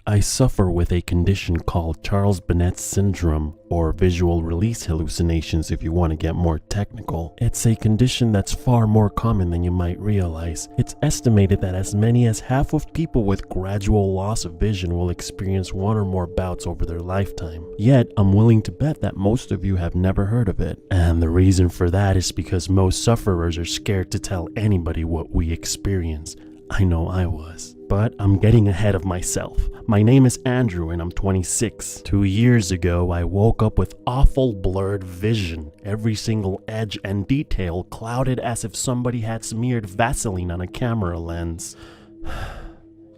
I suffer with a condition called Charles Bonnet syndrome, or visual release hallucinations if you want to get more technical. It's a condition that's far more common than you might realize. It's estimated that as many as half of people with gradual loss of vision will experience one or more bouts over their lifetime. Yet, I'm willing to bet that most of you have never heard of it. And the reason for that is because most sufferers are scared to tell anybody what we experience. I know I was. But I'm getting ahead of myself. My name is Andrew and I'm 26. 2 years ago, I woke up with awful blurred vision. Every single edge and detail clouded as if somebody had smeared Vaseline on a camera lens.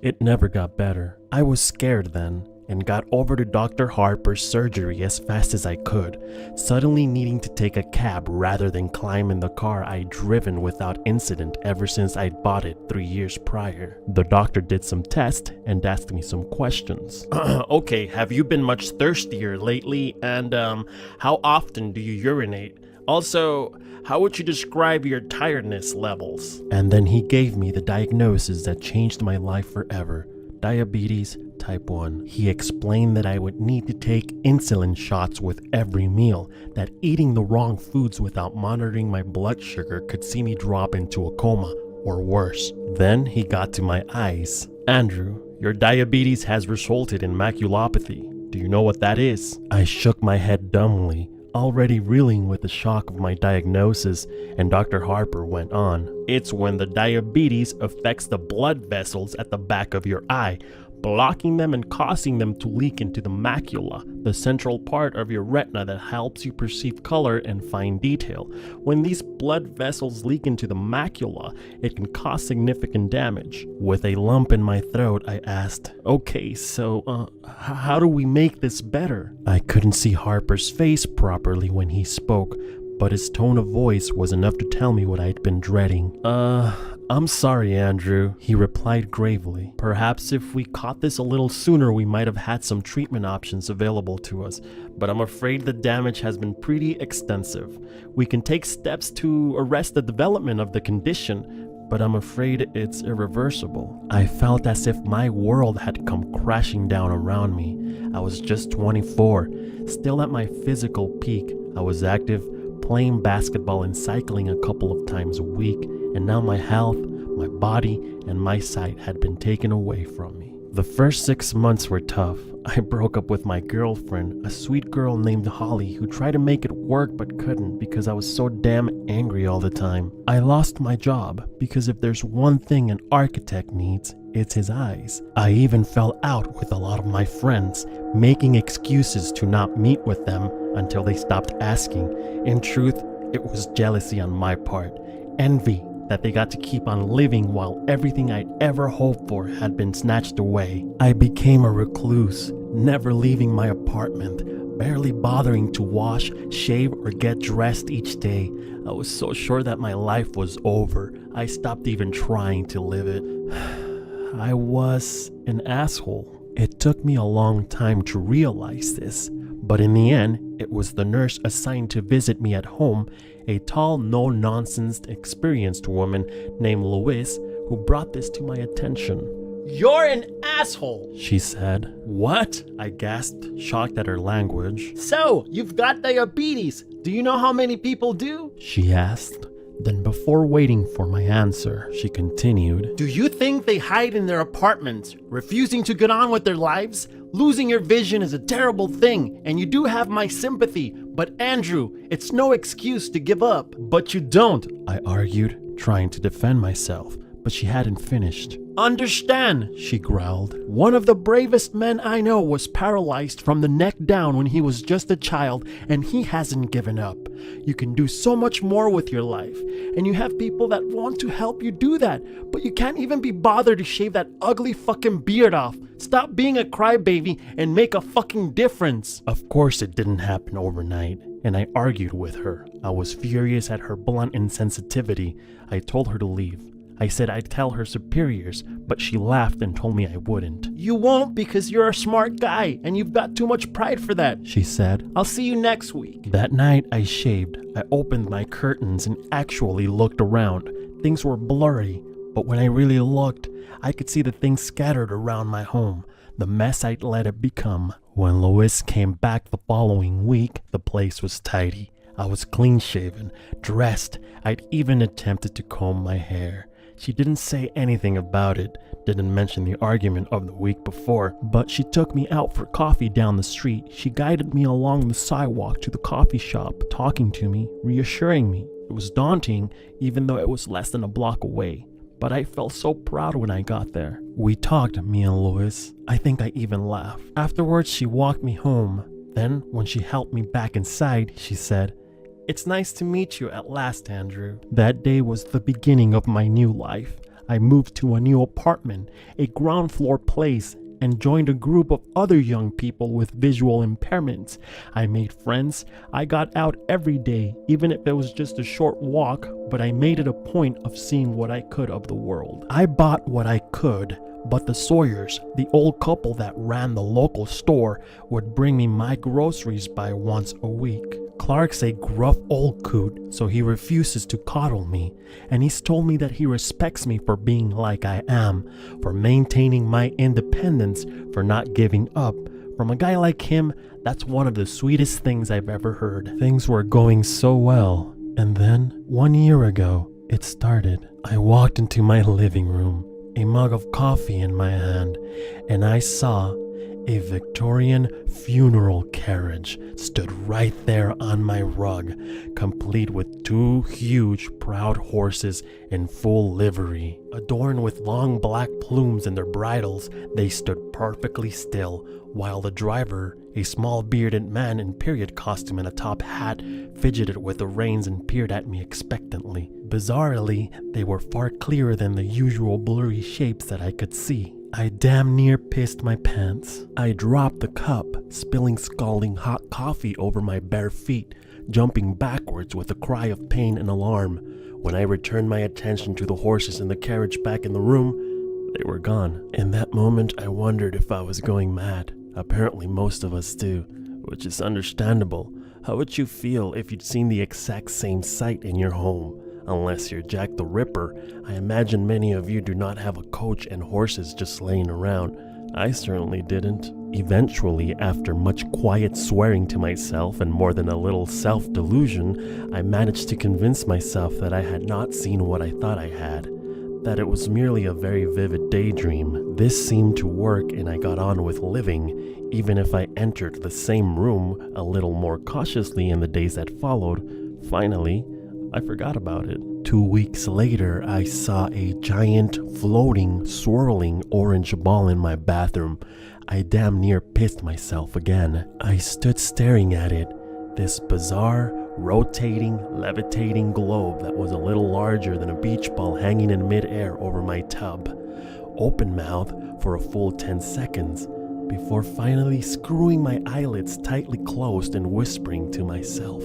It never got better. I was scared then and got over to Dr. Harper's surgery as fast as I could, suddenly needing to take a cab rather than climb in the car I'd driven without incident ever since I'd bought it 3 years prior. The doctor did some tests and asked me some questions. Okay, have you been much thirstier lately? And how often do you urinate? Also, how would you describe your tiredness levels? And then he gave me the diagnosis that changed my life forever. Diabetes type 1. He explained that I would need to take insulin shots with every meal, that eating the wrong foods without monitoring my blood sugar could see me drop into a coma, or worse. Then he got to my eyes. Andrew, your diabetes has resulted in maculopathy. Do you know what that is? I shook my head dumbly, already reeling with the shock of my diagnosis, and Dr. Harper went on. It's when the diabetes affects the blood vessels at the back of your eye, blocking them and causing them to leak into the macula, the central part of your retina that helps you perceive color and fine detail. When these blood vessels leak into the macula, it can cause significant damage. With a lump in my throat, I asked, okay, so how do we make this better? I couldn't see Harper's face properly when he spoke, but his tone of voice was enough to tell me what I'd been dreading. I'm sorry, Andrew, he replied gravely. Perhaps if we caught this a little sooner, we might have had some treatment options available to us, but I'm afraid the damage has been pretty extensive. We can take steps to arrest the development of the condition, but I'm afraid it's irreversible. I felt as if my world had come crashing down around me. I was just 24, still at my physical peak. I was active, playing basketball and cycling a couple of times a week, and now my health, my body, and my sight had been taken away from me. The first 6 months were tough. I broke up with my girlfriend, a sweet girl named Holly, who tried to make it work but couldn't because I was so damn angry all the time. I lost my job because if there's one thing an architect needs, it's his eyes. I even fell out with a lot of my friends, making excuses to not meet with them until they stopped asking. In truth, it was jealousy on my part, envy that they got to keep on living while everything I'd ever hoped for had been snatched away. I became a recluse, never leaving my apartment, barely bothering to wash, shave, or get dressed each day. I was so sure that my life was over, I stopped even trying to live it. I was an asshole. It took me a long time to realize this, but in the end, it was the nurse assigned to visit me at home, a tall, no-nonsense, experienced woman named Louise, who brought this to my attention. You're an asshole, she said. What? I gasped, shocked at her language. So, you've got diabetes. Do you know how many people do? She asked. Then before waiting for my answer, she continued. Do you think they hide in their apartments, refusing to get on with their lives? Losing your vision is a terrible thing, and you do have my sympathy. But Andrew, it's no excuse to give up. But you don't, I argued, trying to defend myself, but she hadn't finished. Understand, she growled. One of the bravest men I know was paralyzed from the neck down when he was just a child, and he hasn't given up. You can do so much more with your life, and you have people that want to help you do that, but you can't even be bothered to shave that ugly fucking beard off. Stop being a crybaby and make a fucking difference. Of course it didn't happen overnight, and I argued with her. I was furious at her blunt insensitivity. I told her to leave. I said I'd tell her superiors, but she laughed and told me I wouldn't. You won't because you're a smart guy and you've got too much pride for that, she said. I'll see you next week. That night I shaved. I opened my curtains and actually looked around. Things were blurry, but when I really looked, I could see the things scattered around my home. the mess I'd let it become. When Lois came back the following week, the place was tidy. I was clean-shaven, dressed. I'd even attempted to comb my hair. She didn't say anything about it, didn't mention the argument of the week before, but she took me out for coffee down the street. She guided me along the sidewalk to the coffee shop, talking to me, reassuring me. It was daunting, even though it was less than a block away, but I felt so proud when I got there. We talked, me and Lois. I think I even laughed. Afterwards, she walked me home. Then, when she helped me back inside, she said, "It's nice to meet you at last, Andrew." That day was the beginning of my new life. I moved to a new apartment, a ground floor place, and joined a group of other young people with visual impairments. I made friends. I got out every day, even if it was just a short walk, but I made it a point of seeing what I could of the world. I bought what I could, but the Sawyers, the old couple that ran the local store, would bring me my groceries by once a week. Clark's a gruff old coot, so he refuses to coddle me, and he's told me that he respects me for being like I am, for maintaining my independence, for not giving up. From a guy like him, that's one of the sweetest things I've ever heard. Things were going so well, and then, 1 year ago, it started. I walked into my living room, a mug of coffee in my hand, and I saw a Victorian funeral carriage stood right there on my rug, complete with 2 huge, proud horses in full livery. Adorned with long black plumes in their bridles, they stood perfectly still, while the driver, a small bearded man in period costume and a top hat, fidgeted with the reins and peered at me expectantly. Bizarrely, they were far clearer than the usual blurry shapes that I could see. I damn near pissed my pants. I dropped the cup, spilling scalding hot coffee over my bare feet, jumping backwards with a cry of pain and alarm. When I returned my attention to the horses and the carriage back in the room, they were gone. In that moment, I wondered if I was going mad. Apparently most of us do, which is understandable. How would you feel if you'd seen the exact same sight in your home? Unless you're Jack the Ripper, I imagine many of you do not have a coach and horses just laying around. I certainly didn't. Eventually, after much quiet swearing to myself and more than a little self-delusion, I managed to convince myself that I had not seen what I thought I had, that it was merely a very vivid daydream. This seemed to work and I got on with living, even if I entered the same room a little more cautiously in the days that followed. Finally, I forgot about it. 2 weeks later, I saw a giant, floating, swirling orange ball in my bathroom. I damn near pissed myself again. I stood staring at it, this bizarre, rotating, levitating globe that was a little larger than a beach ball hanging in midair over my tub, open-mouthed for a full 10 seconds, before finally screwing my eyelids tightly closed and whispering to myself,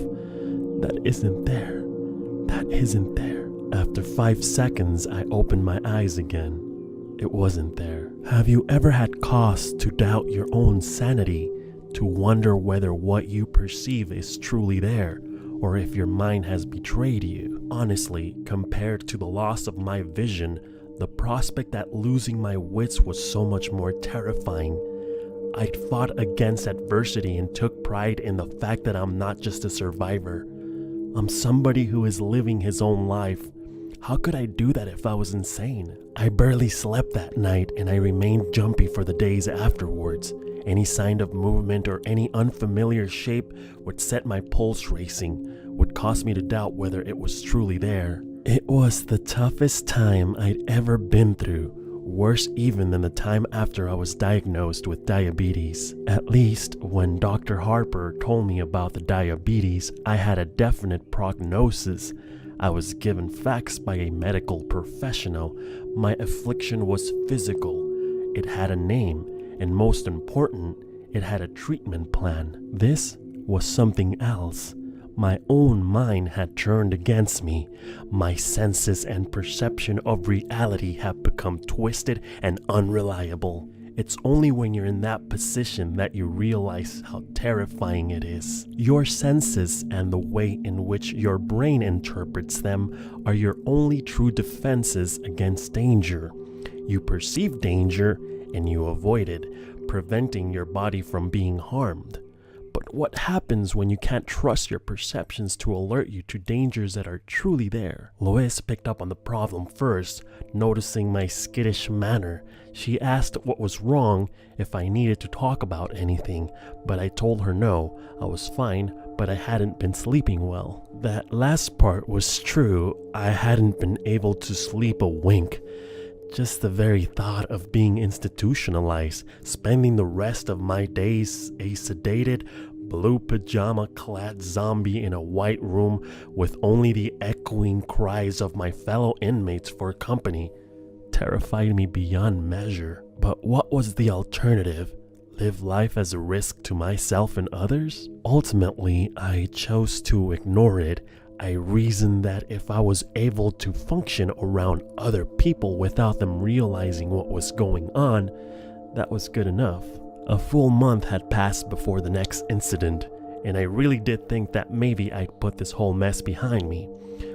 "That isn't there. That isn't there." After 5 seconds, I opened my eyes again. It wasn't there. Have you ever had cause to doubt your own sanity, to wonder whether what you perceive is truly there, or if your mind has betrayed you? Honestly, compared to the loss of my vision, the prospect at losing my wits was so much more terrifying. I'd fought against adversity and took pride in the fact that I'm not just a survivor. I'm somebody who is living his own life. How could I do that if I was insane? I barely slept that night and I remained jumpy for the days afterwards. Any sign of movement or any unfamiliar shape would set my pulse racing, would cause me to doubt whether it was truly there. It was the toughest time I'd ever been through, worse even than the time after I was diagnosed with diabetes. At least, when Dr. Harper told me about the diabetes, I had a definite prognosis. I was given facts by a medical professional. My affliction was physical. It had a name, and most important, it had a treatment plan. This was something else. My own mind had turned against me. My senses and perception of reality have become twisted and unreliable. It's only when you're in that position that you realize how terrifying it is. Your senses and the way in which your brain interprets them are your only true defenses against danger. You perceive danger and you avoid it, preventing your body from being harmed. But what happens when you can't trust your perceptions to alert you to dangers that are truly there? Lois picked up on the problem first, noticing my skittish manner. She asked what was wrong, if I needed to talk about anything, but I told her no, I was fine, but I hadn't been sleeping well. That last part was true. I hadn't been able to sleep a wink. Just the very thought of being institutionalized, spending the rest of my days a sedated, blue pajama-clad zombie in a white room with only the echoing cries of my fellow inmates for company, terrified me beyond measure. But what was the alternative? Live life as a risk to myself and others? Ultimately, I chose to ignore it. I reasoned that if I was able to function around other people without them realizing what was going on, that was good enough. A full month had passed before the next incident, and I really did think that maybe I'd put this whole mess behind me.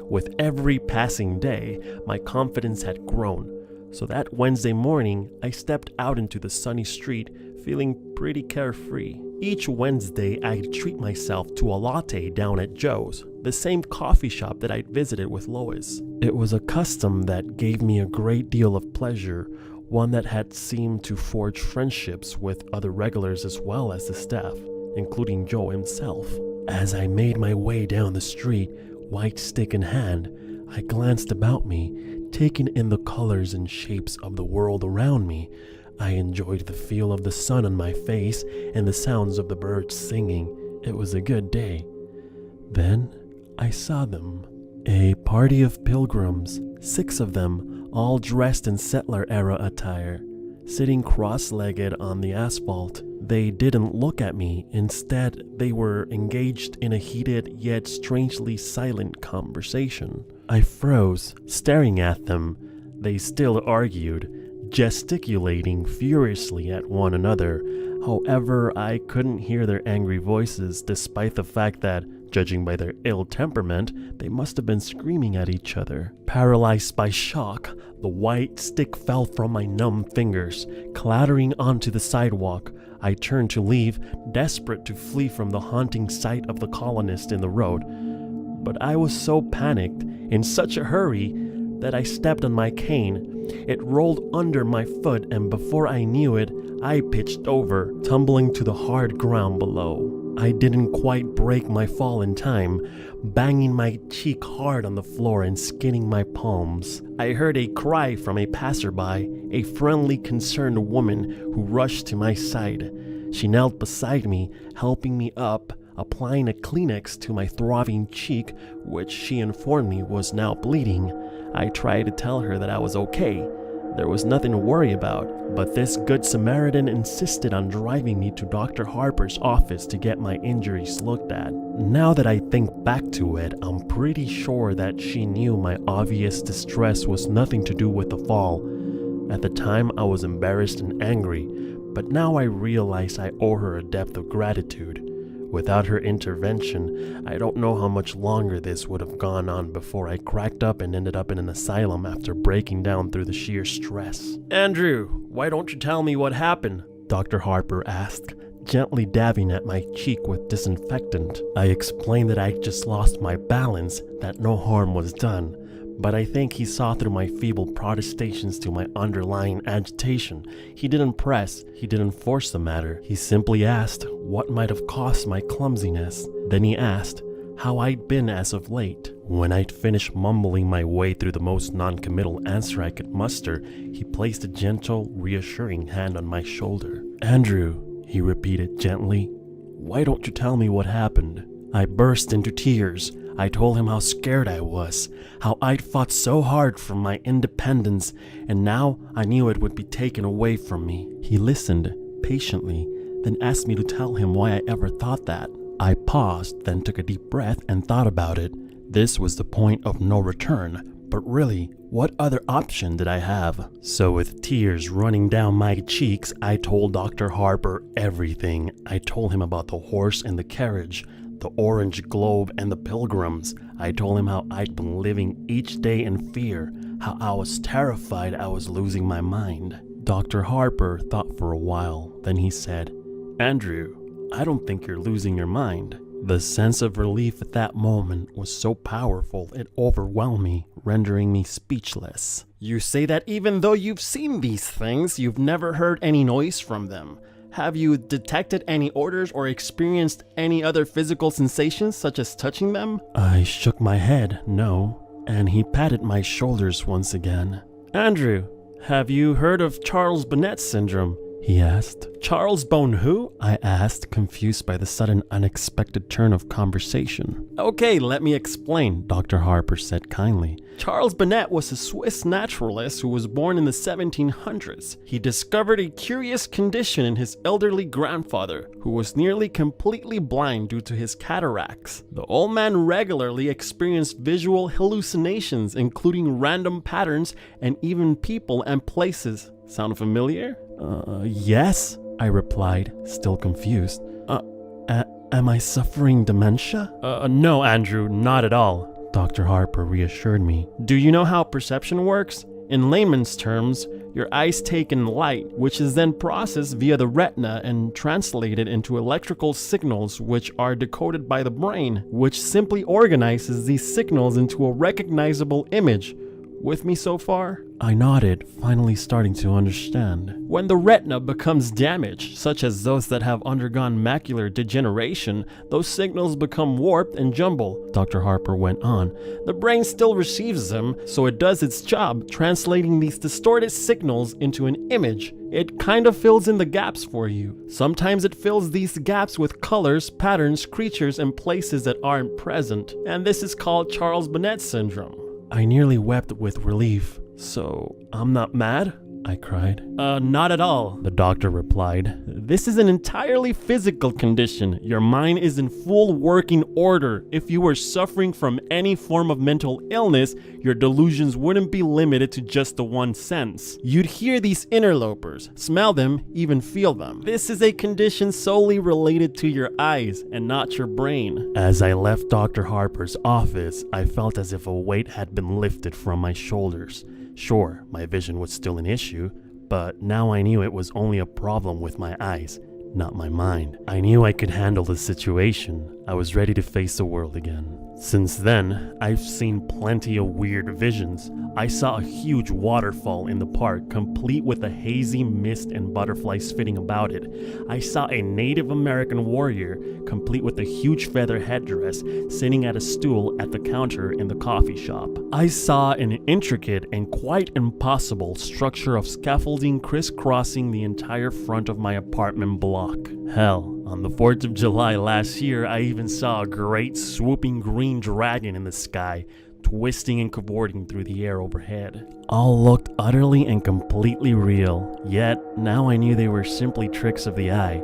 With every passing day, my confidence had grown. So that Wednesday morning, I stepped out into the sunny street, feeling pretty carefree. Each Wednesday, I'd treat myself to a latte down at Joe's, the same coffee shop that I'd visited with Lois. It was a custom that gave me a great deal of pleasure, one that had seemed to forge friendships with other regulars as well as the staff, including Joe himself. As I made my way down the street, white stick in hand, I glanced about me, taking in the colors and shapes of the world around me. I enjoyed the feel of the sun on my face and the sounds of the birds singing. It was a good day. Then I saw them. A party of pilgrims, 6 of them, all dressed in settler-era attire, sitting cross-legged on the asphalt. They didn't look at me. Instead, they were engaged in a heated yet strangely silent conversation. I froze, staring at them. They still argued, gesticulating furiously at one another. However, I couldn't hear their angry voices, despite the fact that, judging by their ill temperament, they must have been screaming at each other. Paralyzed by shock, the white stick fell from my numb fingers, clattering onto the sidewalk. I turned to leave, desperate to flee from the haunting sight of the colonist in the road. But I was so panicked, in such a hurry, that I stepped on my cane. It rolled under my foot, and before I knew it, I pitched over, tumbling to the hard ground below. I didn't quite break my fall in time, banging my cheek hard on the floor and skinning my palms. I heard a cry from a passerby, a friendly, concerned woman who rushed to my side. She knelt beside me, helping me up, applying a Kleenex to my throbbing cheek, which she informed me was now bleeding. I tried to tell her that I was okay. There was nothing to worry about, but this good Samaritan insisted on driving me to Dr. Harper's office to get my injuries looked at. Now that I think back to it, I'm pretty sure that she knew my obvious distress was nothing to do with the fall. At the time, I was embarrassed and angry, but now I realize I owe her a debt of gratitude. Without her intervention, I don't know how much longer this would have gone on before I cracked up and ended up in an asylum after breaking down through the sheer stress. "Andrew, why don't you tell me what happened?" Dr. Harper asked, gently dabbing at my cheek with disinfectant. I explained that I just lost my balance, that no harm was done. But I think he saw through my feeble protestations to my underlying agitation. He didn't press, he didn't force the matter. He simply asked what might have caused my clumsiness. Then he asked how I'd been as of late. When I'd finished mumbling my way through the most non-committal answer I could muster, he placed a gentle, reassuring hand on my shoulder. "Andrew," he repeated gently, "why don't you tell me what happened?" I burst into tears. I told him how scared I was, how I'd fought so hard for my independence, and now I knew it would be taken away from me. He listened patiently, then asked me to tell him why I ever thought that. I paused, then took a deep breath and thought about it. This was the point of no return, but really, what other option did I have? So with tears running down my cheeks, I told Dr. Harper everything. I told him about the horse and the carriage, the orange globe and the pilgrims. I told him how I'd been living each day in fear, how I was terrified I was losing my mind. Dr. Harper thought for a while, then he said, "Andrew, I don't think you're losing your mind." The sense of relief at that moment was so powerful it overwhelmed me, rendering me speechless. "You say that even though you've seen these things, you've never heard any noise from them. Have you detected any odors or experienced any other physical sensations such as touching them?" I shook my head, no, and he patted my shoulders once again. "Andrew, have you heard of Charles Bonnet syndrome?" he asked. "Charles Bonnet who?" I asked, confused by the sudden unexpected turn of conversation. "Okay, let me explain," Dr. Harper said kindly. "Charles Bonnet was a Swiss naturalist who was born in the 1700s. He discovered a curious condition in his elderly grandfather, who was nearly completely blind due to his cataracts. The old man regularly experienced visual hallucinations, including random patterns and even people and places. Sound familiar?" Yes, I replied, still confused. Am I suffering dementia?" No, Andrew, not at all," Dr. Harper reassured me. "Do you know how perception works? In layman's terms, your eyes take in light, which is then processed via the retina and translated into electrical signals, which are decoded by the brain, which simply organizes these signals into a recognizable image. With me so far?" I nodded, finally starting to understand. "When the retina becomes damaged, such as those that have undergone macular degeneration, those signals become warped and jumbled," Dr. Harper went on. "The brain still receives them, so it does its job, translating these distorted signals into an image. It kind of fills in the gaps for you. Sometimes it fills these gaps with colors, patterns, creatures, and places that aren't present. And this is called Charles Bonnet syndrome." I nearly wept with relief. "So, I'm not mad?" I cried. Not at all," the doctor replied. "This is an entirely physical condition. Your mind is in full working order. If you were suffering from any form of mental illness, your delusions wouldn't be limited to just the one sense. You'd hear these interlopers, smell them, even feel them. This is a condition solely related to your eyes and not your brain." As I left Dr. Harper's office, I felt as if a weight had been lifted from my shoulders. Sure, my vision was still an issue, but now I knew it was only a problem with my eyes, not my mind. I knew I could handle the situation. I was ready to face the world again. Since then, I've seen plenty of weird visions. I saw a huge waterfall in the park, complete with a hazy mist and butterflies flitting about it. I saw a Native American warrior, complete with a huge feather headdress, sitting at a stool at the counter in the coffee shop. I saw an intricate and quite impossible structure of scaffolding crisscrossing the entire front of my apartment block. Hell, on the 4th of July last year, I even saw a great swooping green dragon in the sky, twisting and cavorting through the air overhead. All looked utterly and completely real, yet now I knew they were simply tricks of the eye.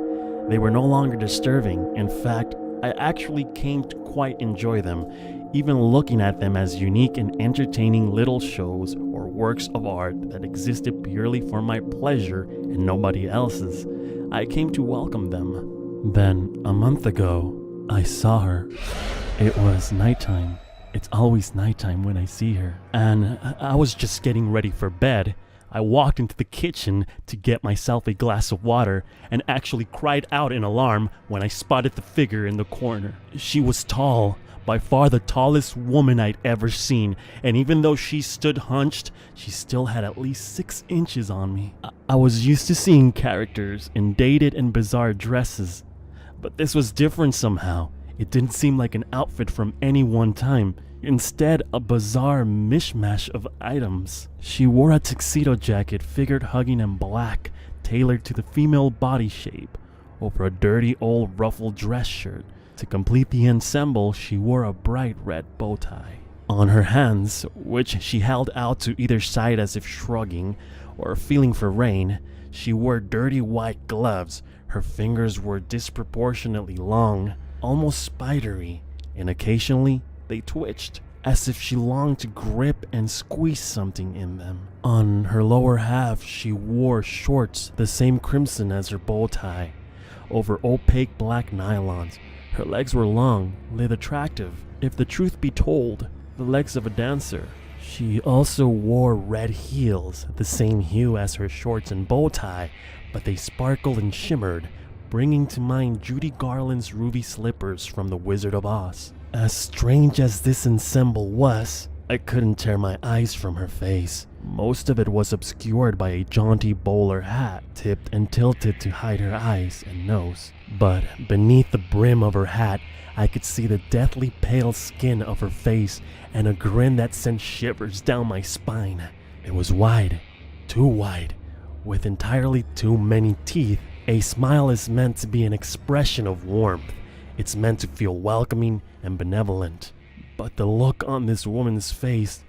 They were no longer disturbing. In fact, I actually came to quite enjoy them, even looking at them as unique and entertaining little shows or works of art that existed purely for my pleasure and nobody else's. I came to welcome them. Then, a month ago, I saw her. It was nighttime. It's always nighttime when I see her. And I was just getting ready for bed. I walked into the kitchen to get myself a glass of water and actually cried out in alarm when I spotted the figure in the corner. She was tall, by far the tallest woman I'd ever seen, and even though she stood hunched, she still had at least 6 inches on me. I was used to seeing characters in dated and bizarre dresses, but this was different somehow. It didn't seem like an outfit from any one time. Instead, a bizarre mishmash of items. She wore a tuxedo jacket figured hugging in black, tailored to the female body shape, over a dirty old ruffled dress shirt. To complete the ensemble, she wore a bright red bow tie. On her hands, which she held out to either side as if shrugging or feeling for rain, she wore dirty white gloves. Her fingers were disproportionately long, almost spidery, and occasionally they twitched, as if she longed to grip and squeeze something in them. On her lower half, she wore shorts the same crimson as her bow tie, over opaque black nylons. Her legs were long, lit attractive. If the truth be told, the legs of a dancer. She also wore red heels, the same hue as her shorts and bow tie, but they sparkled and shimmered, bringing to mind Judy Garland's ruby slippers from The Wizard of Oz. As strange as this ensemble was, I couldn't tear my eyes from her face. Most of it was obscured by a jaunty bowler hat, tipped and tilted to hide her eyes and nose. But beneath the brim of her hat, I could see the deathly pale skin of her face and a grin that sent shivers down my spine. It was wide, too wide, with entirely too many teeth. A smile is meant to be an expression of warmth. It's meant to feel welcoming and benevolent. But the look on this woman's face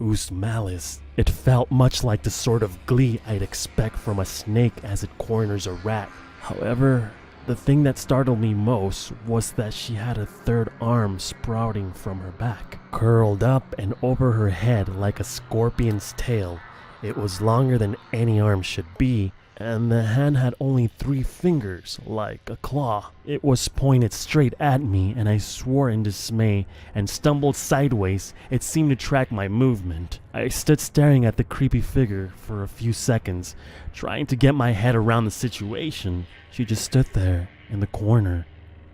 oozed malice. It felt much like the sort of glee I'd expect from a snake as it corners a rat. However, the thing that startled me most was that she had a third arm sprouting from her back, curled up and over her head like a scorpion's tail. It was longer than any arm should be, and the hand had only 3 fingers, like a claw. It was pointed straight at me, and I swore in dismay and stumbled sideways. It seemed to track my movement. I stood staring at the creepy figure for a few seconds, trying to get my head around the situation. She just stood there in the corner,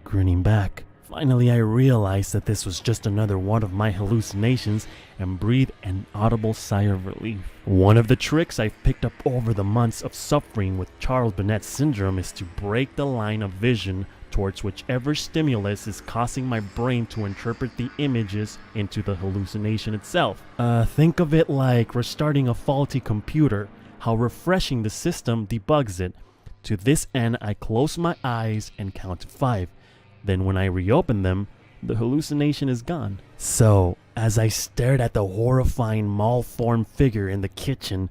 grinning back. Finally, I realized that this was just another one of my hallucinations and breathed an audible sigh of relief. One of the tricks I've picked up over the months of suffering with Charles Bonnet syndrome is to break the line of vision towards whichever stimulus is causing my brain to interpret the images into the hallucination itself. Think of it like restarting a faulty computer, how refreshing the system debugs it. To this end, I close my eyes and count to 5. Then when I reopen them, the hallucination is gone. So, as I stared at the horrifying malformed figure in the kitchen,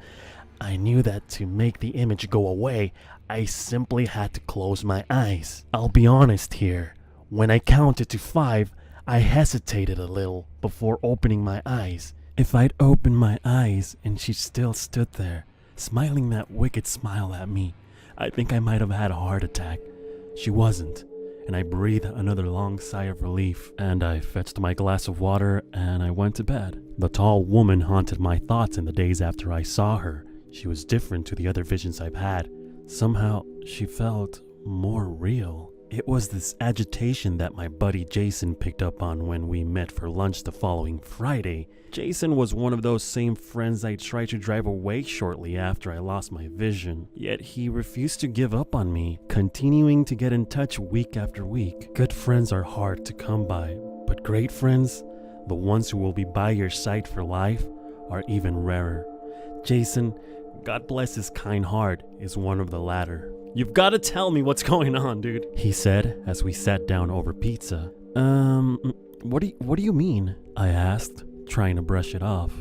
I knew that to make the image go away, I simply had to close my eyes. I'll be honest here. When I counted to 5, I hesitated a little before opening my eyes. If I'd opened my eyes and she still stood there, smiling that wicked smile at me, I think I might have had a heart attack. She wasn't. And I breathed another long sigh of relief, and I fetched my glass of water and I went to bed. The tall woman haunted my thoughts in the days after I saw her. She was different to the other visions I've had. Somehow, she felt more real. It was this agitation that my buddy Jason picked up on when we met for lunch the following Friday. Jason was one of those same friends I tried to drive away shortly after I lost my vision. Yet he refused to give up on me, continuing to get in touch week after week. Good friends are hard to come by, but great friends, the ones who will be by your side for life, are even rarer. Jason, God bless his kind heart, is one of the latter. "You've got to tell me what's going on, dude," he said as we sat down over pizza. What do you mean?" I asked, trying to brush it off.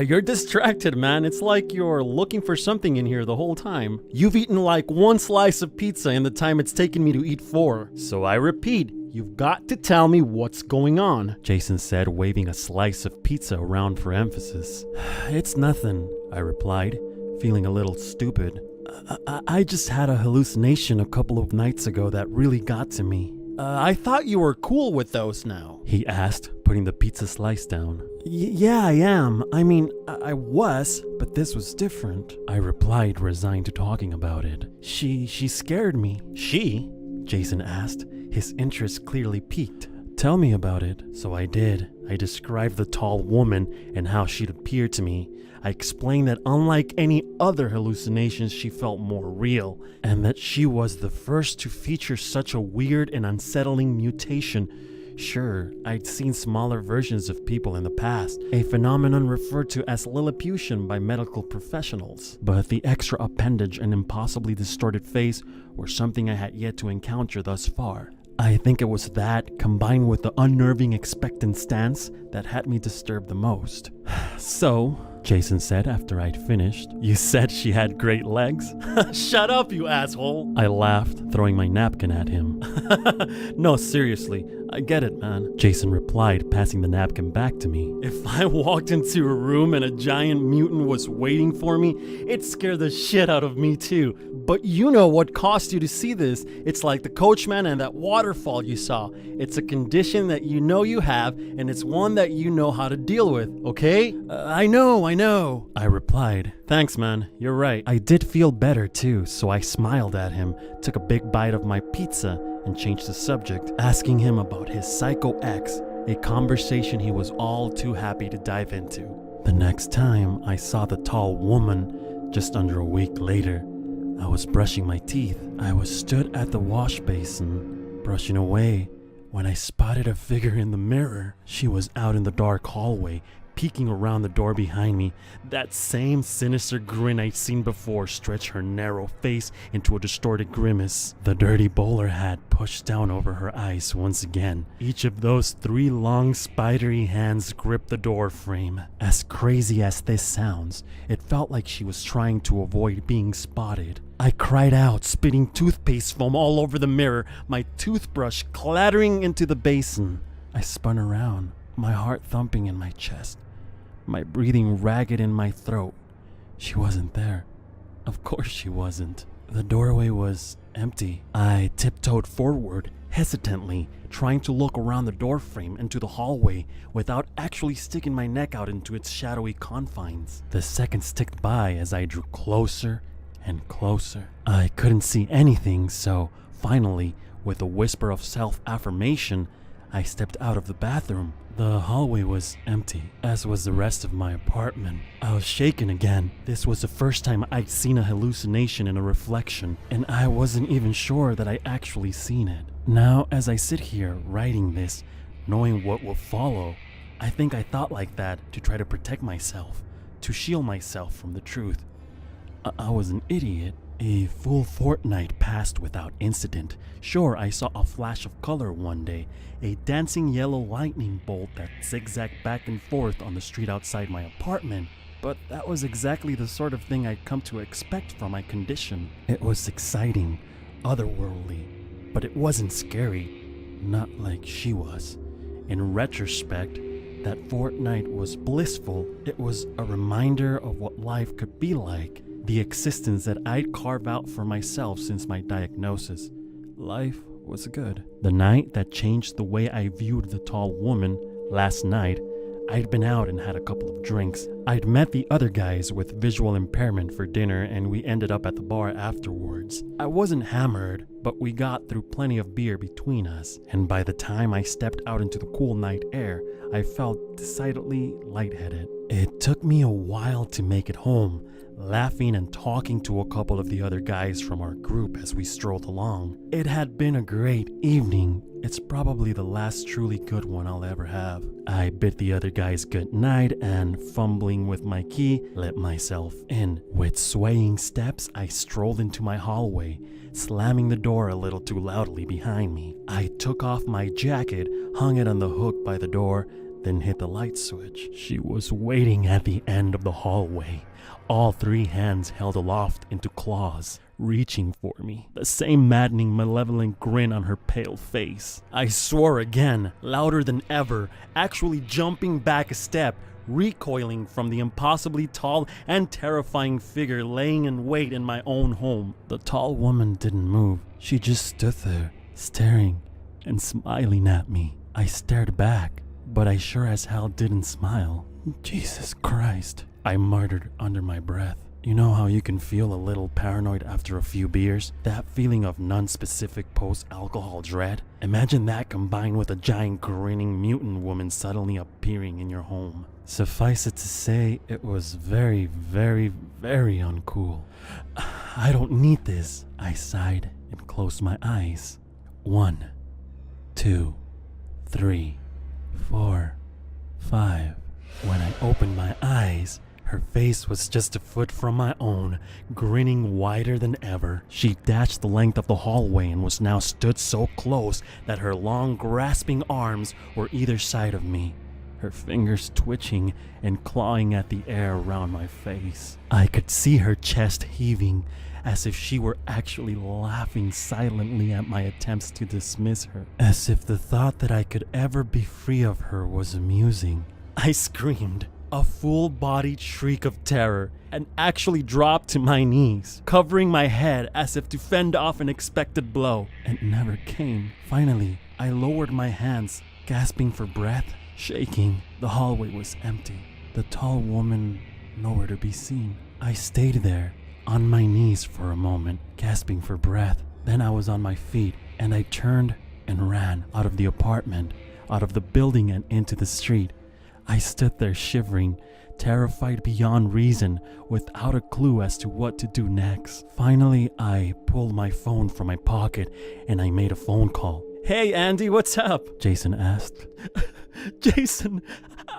You're distracted, man. It's like you're looking for something in here the whole time. You've eaten like 1 slice of pizza in the time it's taken me to eat 4. So I repeat, you've got to tell me what's going on," Jason said, waving a slice of pizza around for emphasis. "It's nothing," I replied, feeling a little stupid. I just had a hallucination a couple of nights ago that really got to me." I thought you were cool with those now," he asked, putting the pizza slice down. Yeah, I am. I mean, I was, but this was different," I replied, resigned to talking about it. She scared me." "She?" Jason asked, his interest clearly piqued. "Tell me about it." So I did. I described the tall woman and how she'd appeared to me. I explained that unlike any other hallucinations, she felt more real, and that she was the first to feature such a weird and unsettling mutation. Sure, I'd seen smaller versions of people in the past, a phenomenon referred to as Lilliputian by medical professionals, but the extra appendage and impossibly distorted face were something I had yet to encounter thus far. I think it was that, combined with the unnerving expectant stance, that had me disturbed the most. "So," Jason said after I'd finished, "you said she had great legs?" "Shut up, you asshole!" I laughed, throwing my napkin at him. "No, seriously, I get it, man, Jason replied, passing the napkin back to me. If I walked into a room and a giant mutant was waiting for me, it'd scare the shit out of me too. But you know what caused you to see this. It's like the coachman and that waterfall you saw. It's a condition that you know you have, and it's one that you know how to deal with, okay? I know, I replied. Thanks, man, you're right. I did feel better too, so I smiled at him, took a big bite of my pizza, and changed the subject, asking him about his psycho ex, a conversation he was all too happy to dive into. The next time I saw the tall woman, just under a week later, I was brushing my teeth. I was stood at the wash basin, brushing away, when I spotted a figure in the mirror. She was out in the dark hallway, peeking around the door behind me. That same sinister grin I'd seen before stretched her narrow face into a distorted grimace. The dirty bowler hat pushed down over her eyes once again. Each of those 3 long spidery hands gripped the door frame. As crazy as this sounds, it felt like she was trying to avoid being spotted. I cried out, spitting toothpaste foam all over the mirror, my toothbrush clattering into the basin. I spun around, my heart thumping in my chest, my breathing ragged in my throat. She wasn't there. Of course she wasn't. The doorway was empty. I tiptoed forward, hesitantly, trying to look around the doorframe into the hallway without actually sticking my neck out into its shadowy confines. The seconds ticked by as I drew closer and closer. I couldn't see anything, so finally, with a whisper of self-affirmation, I stepped out of the bathroom. The hallway was empty, as was the rest of my apartment. I was shaken again. This was the first time I'd seen a hallucination in a reflection, and I wasn't even sure that I'd actually seen it. Now, as I sit here writing this, knowing what will follow, I think I thought like that to try to protect myself, to shield myself from the truth. I was an idiot. A full fortnight passed without incident. Sure, I saw a flash of color one day, a dancing yellow lightning bolt that zigzagged back and forth on the street outside my apartment, but that was exactly the sort of thing I'd come to expect from my condition. It was exciting, otherworldly, but it wasn't scary, not like she was. In retrospect, that fortnight was blissful. It was a reminder of what life could be like. The existence that I'd carved out for myself since my diagnosis. Life was good. The night that changed the way I viewed the tall woman, last night, I'd been out and had a couple of drinks. I'd met the other guys with visual impairment for dinner, and we ended up at the bar afterwards. I wasn't hammered, but we got through plenty of beer between us, and by the time I stepped out into the cool night air, I felt decidedly lightheaded. It took me a while to make it home, laughing and talking to a couple of the other guys from our group as we strolled along. It had been a great evening. It's probably the last truly good one I'll ever have. I bid the other guys good night and, fumbling with my key, let myself in. With swaying steps, I strolled into my hallway, slamming the door a little too loudly behind me. I took off my jacket, hung it on the hook by the door, then hit the light switch. She was waiting at the end of the hallway, all 3 hands held aloft into claws, reaching for me, the same maddening, malevolent grin on her pale face. I swore again, louder than ever, actually jumping back a step, recoiling from the impossibly tall and terrifying figure laying in wait in my own home. The tall woman didn't move. She just stood there, staring and smiling at me. I stared back, but I sure as hell didn't smile. Jesus Christ, I muttered under my breath. You know how you can feel a little paranoid after a few beers? That feeling of non-specific post-alcohol dread? Imagine that combined with a giant grinning mutant woman suddenly appearing in your home. Suffice it to say, it was very, very, very uncool. I don't need this, I sighed and closed my eyes. 1, 2, 3, 4, 5. When I opened my eyes, her face was just a foot from my own, grinning wider than ever. She dashed the length of the hallway and was now stood so close that her long, grasping arms were either side of me. her fingers twitching and clawing at the air around my face. I could see her chest heaving, as if she were actually laughing silently at my attempts to dismiss her, as if the thought that I could ever be free of her was amusing. I screamed, a full-bodied shriek of terror, and actually dropped to my knees, covering my head as if to fend off an expected blow. It never came. Finally, I lowered my hands, gasping for breath, shaking. The hallway was empty. The tall woman nowhere to be seen. I stayed there, on my knees for a moment, gasping for breath. Then I was on my feet, and I turned and ran out of the apartment, out of the building and into the street. I stood there shivering, terrified beyond reason, without a clue as to what to do next. Finally, I pulled my phone from my pocket and I made a phone call. "Hey, Andy, what's up?" Jason asked. "Jason,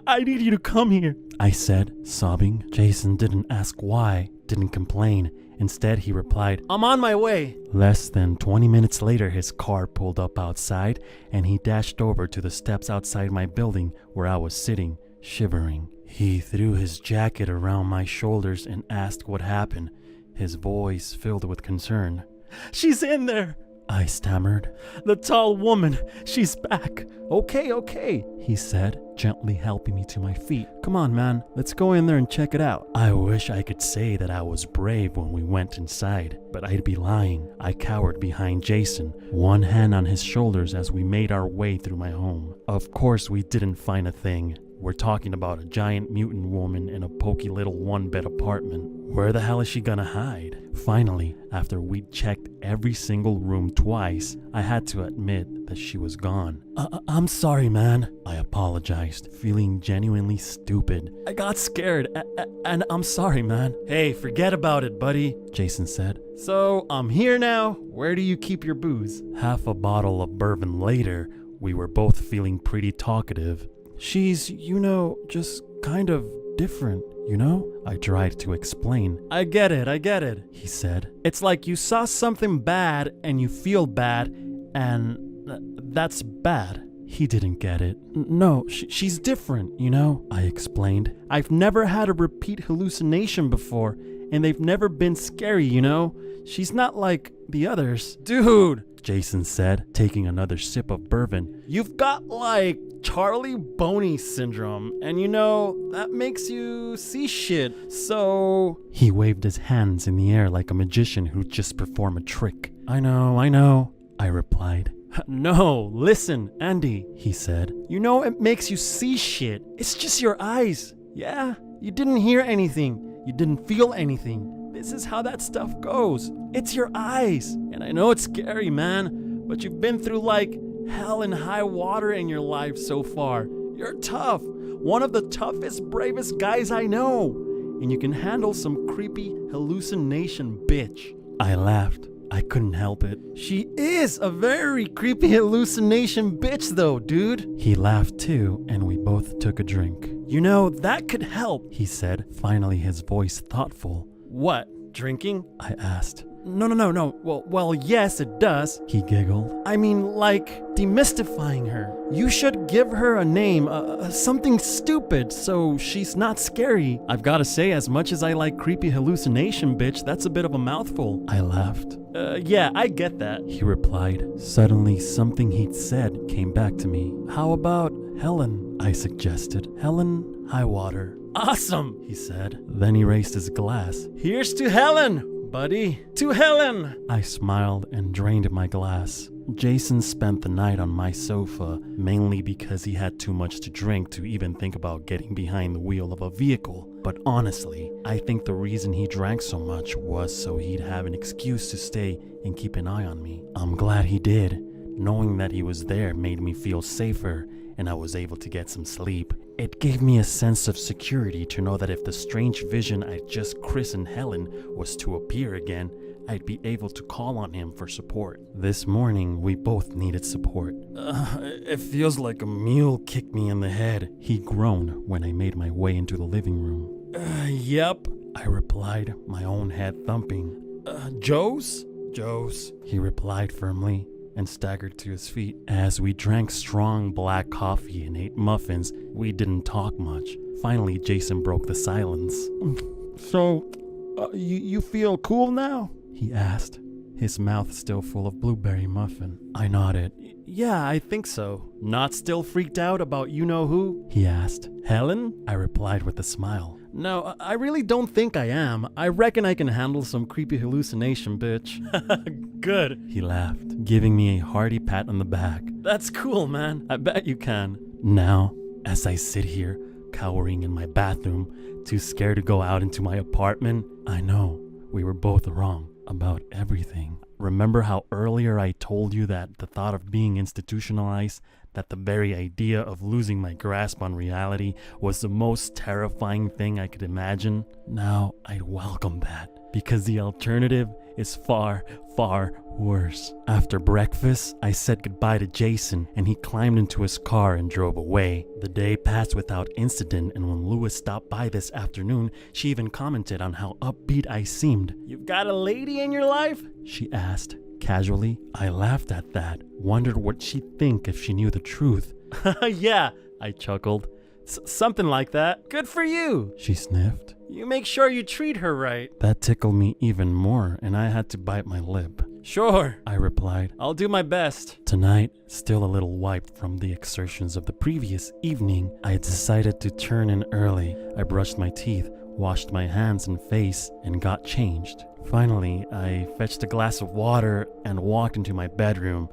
I need you to come here," I said, sobbing. Jason didn't ask why, didn't complain. Instead, he replied, "I'm on my way." Less than 20 minutes later, his car pulled up outside and he dashed over to the steps outside my building where I was sitting, shivering. He threw his jacket around my shoulders and asked what happened, his voice filled with concern. "She's in there," I stammered. "The tall woman, she's back." Okay, he said, gently helping me to my feet. "Come on, man, let's go in there and check it out." I wish I could say that I was brave when we went inside, but I'd be lying. I cowered behind Jason, one hand on his shoulders as we made our way through my home. Of course, we didn't find a thing. We're talking about a giant mutant woman in a pokey little one-bed apartment. Where the hell is she gonna hide? Finally, after we'd checked every single room twice, I had to admit that she was gone. I'm sorry, man," I apologized, feeling genuinely stupid. "I got scared, and I'm sorry, man." "Hey, forget about it, buddy," Jason said. "So, I'm here now. Where do you keep your booze?" Half a bottle of bourbon later, we were both feeling pretty talkative. "She's, just kind of different, I tried to explain. I get it, he said. "It's like you saw something bad and you feel bad, and that's bad." He didn't get it. "No, she's different, I explained. "I've never had a repeat hallucination before, and they've never been scary, She's not like the others." "Dude," Jason said, taking another sip of bourbon, "you've got like Charles Bonnet syndrome, and that makes you see shit, so..." He waved his hands in the air like a magician who'd just performed a trick. I know, I replied. "No, listen, Andy," he said. "It makes you see shit. It's just your eyes. Yeah, you didn't hear anything. You didn't feel anything. This is how that stuff goes. It's your eyes. And I know it's scary, man, but you've been through like hell and high water in your life so far. You're tough. One of the toughest, bravest guys I know. And you can handle some creepy hallucination, bitch." I laughed. I couldn't help it. "She is a very creepy hallucination bitch though, dude." He laughed too, and we both took a drink. "That could help," he said, finally his voice thoughtful. "What, drinking?" I asked. No. Well, yes, it does," he giggled. "I mean, like, demystifying her. You should give her a name, something stupid, so she's not scary." "I've gotta say, as much as I like creepy hallucination, bitch, that's a bit of a mouthful." I laughed. Yeah, I get that," he replied. Suddenly, something he'd said came back to me. "How about Helen?" I suggested. "Helen Highwater." "Awesome," he said. Then he raised his glass. "Here's to Helen, buddy. To Helen." I smiled and drained my glass. Jason spent the night on my sofa, mainly because he had too much to drink to even think about getting behind the wheel of a vehicle. But honestly, I think the reason he drank so much was so he'd have an excuse to stay and keep an eye on me. I'm glad he did. Knowing that he was there made me feel safer, and I was able to get some sleep. It gave me a sense of security to know that if the strange vision I'd just christened Helen was to appear again, I'd be able to call on him for support. This morning, we both needed support. It feels like a mule kicked me in the head," he groaned when I made my way into the living room. Yep, I replied, my own head thumping. Joe's, he replied firmly. and staggered to his feet. As we drank strong black coffee and ate muffins, we didn't talk much. Finally, Jason broke the silence. So, you feel cool now? He asked, his mouth still full of blueberry muffin. I nodded. Yeah, I think so. Not still freaked out about you-know-who? He asked. Helen? I replied with a smile. No, I really don't think I am. I reckon I can handle some creepy hallucination, bitch. Good, he laughed, giving me a hearty pat on the back. That's cool, man. I bet you can. Now, as I sit here, cowering in my bathroom, too scared to go out into my apartment, I know we were both wrong about everything. Remember how earlier I told you that the thought of being institutionalized, that the very idea of losing my grasp on reality was the most terrifying thing I could imagine? Now I welcome that, because the alternative is far, far worse. After breakfast, I said goodbye to Jason, and he climbed into his car and drove away. The day passed without incident, and when Louis stopped by this afternoon, she even commented on how upbeat I seemed. You've got a lady in your life? She asked. Casually, I laughed at that, wondered what she'd think if she knew the truth. Yeah, I chuckled. Something like that. Good for you, she sniffed. You make sure you treat her right. That tickled me even more, and I had to bite my lip. Sure, I replied. I'll do my best. Tonight, still a little wiped from the exertions of the previous evening, I decided to turn in early. I brushed my teeth, washed my hands and face, and got changed. Finally, I fetched a glass of water and walked into my bedroom.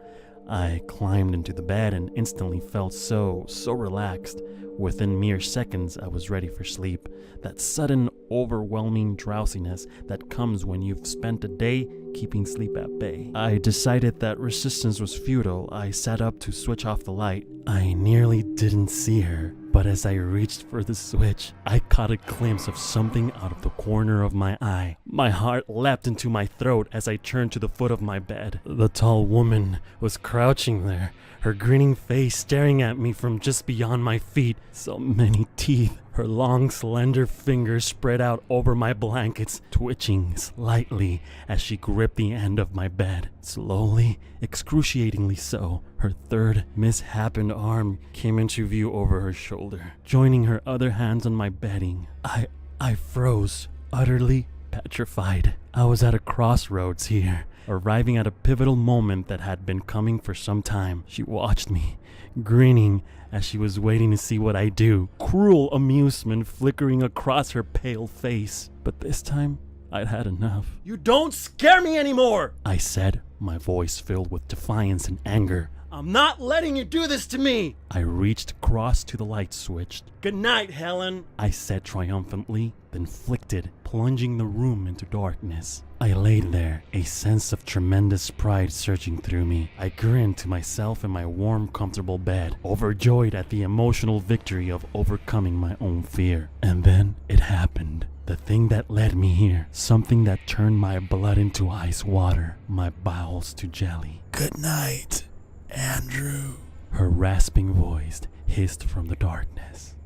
I climbed into the bed and instantly felt so relaxed. Within mere seconds, I was ready for sleep. That sudden, overwhelming drowsiness that comes when you've spent a day keeping sleep at bay. I decided that resistance was futile. I sat up to switch off the light. I nearly didn't see her, but as I reached for the switch, I caught a glimpse of something out of the corner of my eye. My heart leapt into my throat as I turned to the foot of my bed. The tall woman was crouching there, her grinning face staring at me from just beyond my feet. So many teeth. Her long, slender fingers spread out over my blankets, twitching slightly as she gripped the end of my bed. Slowly, excruciatingly so, her third, misshapen arm came into view over her shoulder, joining her other hands on my bedding. I froze, utterly petrified. I was at a crossroads here, arriving at a pivotal moment that had been coming for some time. She watched me, grinning as she was waiting to see what I do, cruel amusement flickering across her pale face. But this time, I'd had enough. You don't scare me anymore, I said, my voice filled with defiance and anger. I'm not letting you do this to me. I reached across to the light switch. Good night, Helen, I said triumphantly, then flicked it, plunging the room into darkness. I laid there, a sense of tremendous pride surging through me. I grinned to myself in my warm, comfortable bed, overjoyed at the emotional victory of overcoming my own fear. And then it happened. The thing that led me here, something that turned my blood into ice water, my bowels to jelly. Good night, Andrew, her rasping voice hissed from the darkness.